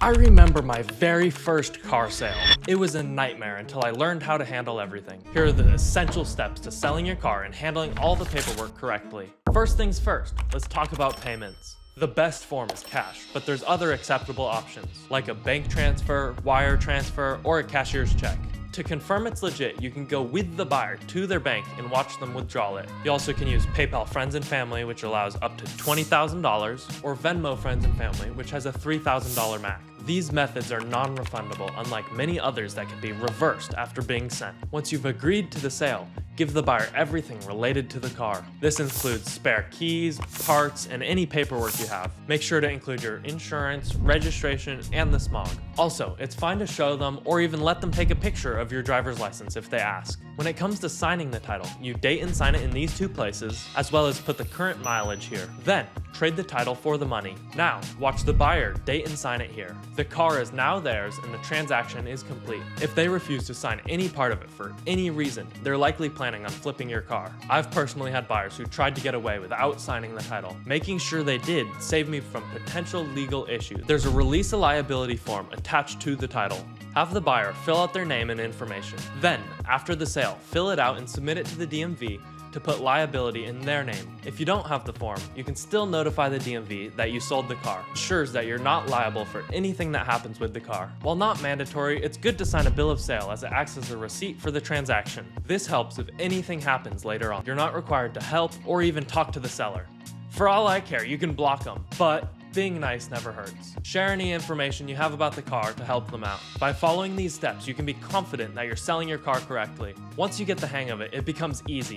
I remember my very first car sale. It was a nightmare until I learned how to handle everything. Here are the essential steps to selling your car and handling all the paperwork correctly. First things first, let's talk about payments. The best form is cash, but there's other acceptable options, like a bank transfer, wire transfer, or a cashier's check. To confirm it's legit, you can go with the buyer to their bank and watch them withdraw it. You also can use PayPal Friends and Family, which allows up to $20,000, or Venmo Friends and Family, which has a $3,000 max. These methods are non-refundable, unlike many others that can be reversed after being sent. Once you've agreed to the sale, give the buyer everything related to the car. This includes spare keys, parts, and any paperwork you have. Make sure to include your insurance, registration, and the smog. Also, it's fine to show them or even let them take a picture of your driver's license if they ask. When it comes to signing the title, you date and sign it in these two places, as well as put the current mileage here. Then, trade the title for the money. Now, watch the buyer date and sign it here. The car is now theirs and the transaction is complete. If they refuse to sign any part of it for any reason, they're likely planning on flipping your car. I've personally had buyers who tried to get away without signing the title. Making sure they did saved me from potential legal issues. There's a release of liability form attached to the title. Have the buyer fill out their name and information. Then, after the sale, fill it out and submit it to the DMV to put liability in their name. If you don't have the form, you can still notify the DMV that you sold the car. It ensures that you're not liable for anything that happens with the car. While not mandatory, it's good to sign a bill of sale as it acts as a receipt for the transaction. This helps if anything happens later on. You're not required to help or even talk to the seller. For all I care, you can block them, but being nice never hurts. Share any information you have about the car to help them out. By following these steps, you can be confident that you're selling your car correctly. Once you get the hang of it, it becomes easy.